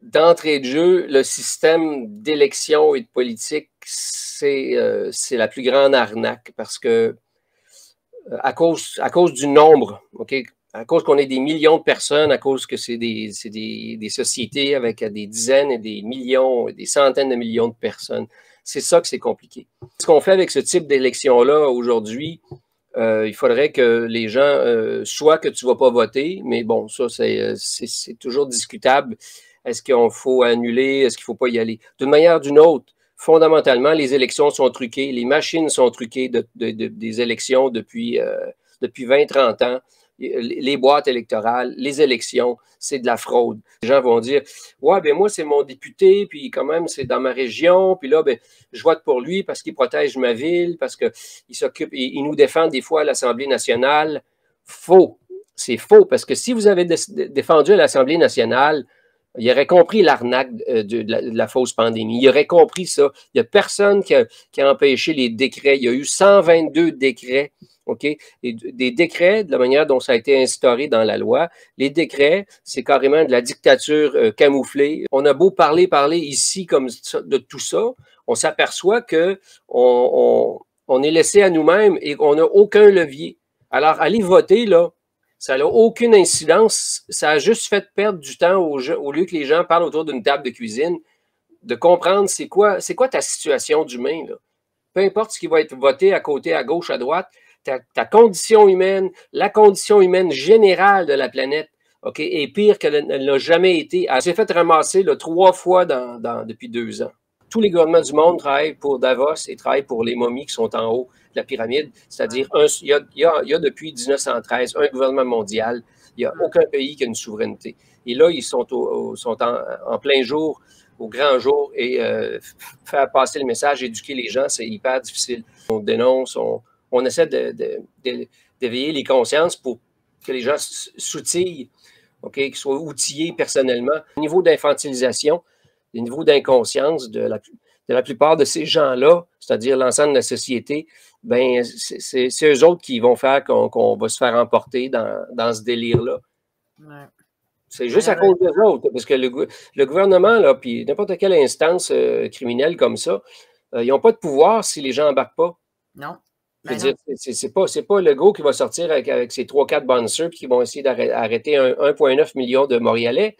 d'entrée de jeu, le système d'élection et de politique, c'est la plus grande arnaque parce que à cause du nombre, OK? À cause qu'on ait des millions de personnes, à cause que c'est des sociétés avec des dizaines et des millions, des centaines de millions de personnes. C'est ça que c'est compliqué. Ce qu'on fait avec ce type d'élection-là aujourd'hui, il faudrait que les gens, soit que tu ne vas pas voter, mais bon, ça, c'est toujours discutable. Est-ce qu'il faut annuler? Est-ce qu'il ne faut pas y aller? D'une manière ou d'une autre, fondamentalement, les élections sont truquées, les machines sont truquées des élections depuis 20-30 ans. Les boîtes électorales, les élections, c'est de la fraude. Les gens vont dire, ouais, ben moi, c'est mon député, puis quand même, c'est dans ma région, puis là, ben, je vote pour lui parce qu'il protège ma ville, parce qu'il s'occupe, il nous défend des fois à l'Assemblée nationale. Faux. C'est faux, parce que si vous avez défendu à l'Assemblée nationale, il aurait compris l'arnaque de la fausse pandémie. Il aurait compris ça. Il n'y a personne qui a empêché les décrets. Il y a eu 122 décrets, OK? Et des décrets, de la manière dont ça a été instauré dans la loi, les décrets, c'est carrément de la dictature camouflée. On a beau parler ici comme ça, de tout ça, on s'aperçoit qu'on est laissé à nous-mêmes et qu'on n'a aucun levier. Alors, aller voter, là, ça n'a aucune incidence. Ça a juste fait perdre du temps au lieu que les gens parlent autour d'une table de cuisine, de comprendre c'est quoi ta situation d'humain, là. Peu importe ce qui va être voté à côté, à gauche, à droite, ta condition humaine, la condition humaine générale de la planète, OK, est pire qu'elle n'a jamais été. Elle s'est fait ramasser là, 3 fois depuis 2 ans. Tous les gouvernements du monde travaillent pour Davos et travaillent pour les momies qui sont en haut de la pyramide. C'est-à-dire, il y a depuis 1913 un gouvernement mondial. Il n'y a aucun pays qui a une souveraineté. Et là, ils sont en plein jour, au grand jour, et faire passer le message, éduquer les gens, c'est hyper difficile. On dénonce, on essaie d'éveiller les consciences pour que les gens s'outillent, okay, qu'ils soient outillés personnellement. Au niveau d'infantilisation, au niveau d'inconscience de la plupart de ces gens-là, c'est-à-dire l'ensemble de la société, ben c'est eux autres qui vont faire qu'on va se faire emporter dans ce délire-là. Ouais. C'est juste à cause des autres, parce que le gouvernement, là, puis n'importe quelle instance criminelle comme ça, ils n'ont pas de pouvoir si les gens n'embarquent pas. Non. Je veux dire, c'est pas Legault qui va sortir avec ses 3-4 bouncers qui vont essayer d'arrêter 1,9 million de Montréalais.